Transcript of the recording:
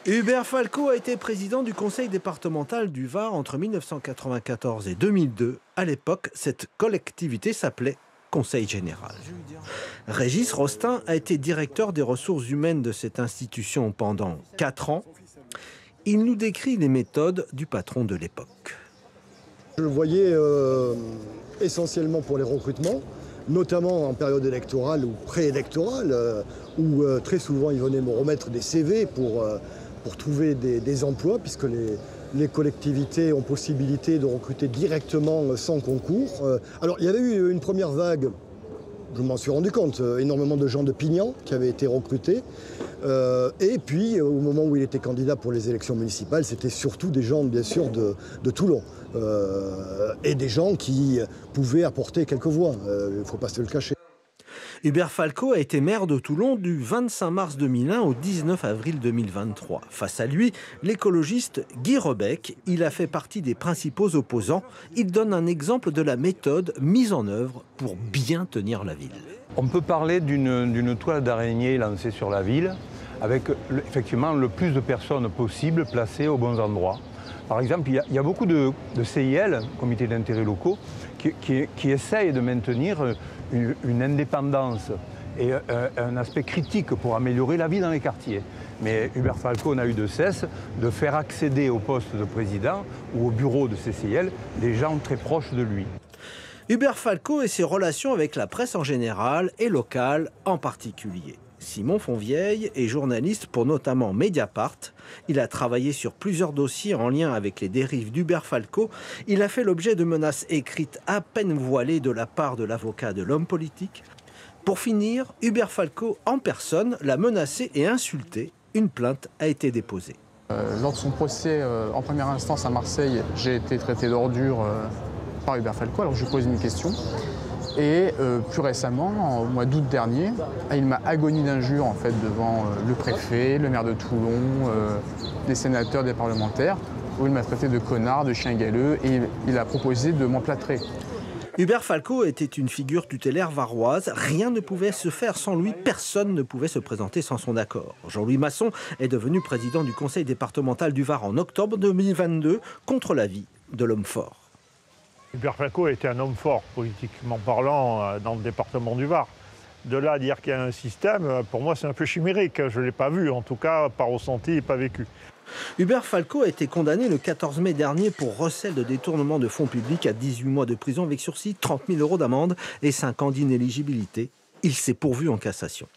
Hubert Falco a été président du conseil départemental du Var entre 1994 et 2002. À l'époque, cette collectivité s'appelait Conseil général. Régis Rostin a été directeur des ressources humaines de cette institution pendant 4 ans. Il nous décrit les méthodes du patron de l'époque. Je le voyais essentiellement pour les recrutements, notamment en période électorale ou préélectorale, où très souvent il venait me remettre des CV pour trouver des emplois, puisque les collectivités ont possibilité de recruter directement sans concours. Alors il y avait eu une première vague, je m'en suis rendu compte, énormément de gens de Pignan qui avaient été recrutés. Et puis, au moment où il était candidat pour les élections municipales, c'était surtout des gens, bien sûr, de Toulon. Et des gens qui pouvaient apporter quelques voix, il ne faut pas se le cacher. Hubert Falco a été maire de Toulon du 25 mars 2001 au 19 avril 2023. Face à lui, l'écologiste Guy Rebec, il a fait partie des principaux opposants. Il donne un exemple de la méthode mise en œuvre pour bien tenir la ville. On peut parler d'une toile d'araignée lancée sur la ville, avec effectivement le plus de personnes possible placées aux bons endroits. Par exemple, il y a beaucoup de CIL, comités d'intérêt locaux, qui essayent de maintenir une indépendance et un aspect critique pour améliorer la vie dans les quartiers. Mais Hubert Falco n'a eu de cesse de faire accéder au poste de président ou au bureau de ces CIL des gens très proches de lui. Hubert Falco et ses relations avec la presse en général et locale en particulier. Simon Fonvieille est journaliste pour notamment Mediapart. Il a travaillé sur plusieurs dossiers en lien avec les dérives d'Hubert Falco. Il a fait l'objet de menaces écrites à peine voilées de la part de l'avocat de l'homme politique. Pour finir, Hubert Falco en personne l'a menacé et insulté. Une plainte a été déposée. Lors de son procès en première instance à Marseille, j'ai été traité d'ordure par Hubert Falco. Alors je lui pose une question. Et plus récemment, au mois d'août dernier, il m'a agoni d'injures en fait, devant le préfet, le maire de Toulon, des sénateurs, des parlementaires, où il m'a traité de connard, de chien galeux, et il a proposé de m'emplâtrer. Hubert Falco était une figure tutélaire varoise. Rien ne pouvait se faire sans lui. Personne ne pouvait se présenter sans son accord. Jean-Louis Masson est devenu président du conseil départemental du Var en octobre 2022 contre l'avis de l'homme fort. Hubert Falco était un homme fort, politiquement parlant, dans le département du Var. De là à dire qu'il y a un système, pour moi c'est un peu chimérique. Je ne l'ai pas vu, en tout cas pas ressenti et pas vécu. Hubert Falco a été condamné le 14 mai dernier pour recel de détournement de fonds publics à 18 mois de prison avec sursis, 30 000 € d'amende et 5 ans d'inéligibilité. Il s'est pourvu en cassation.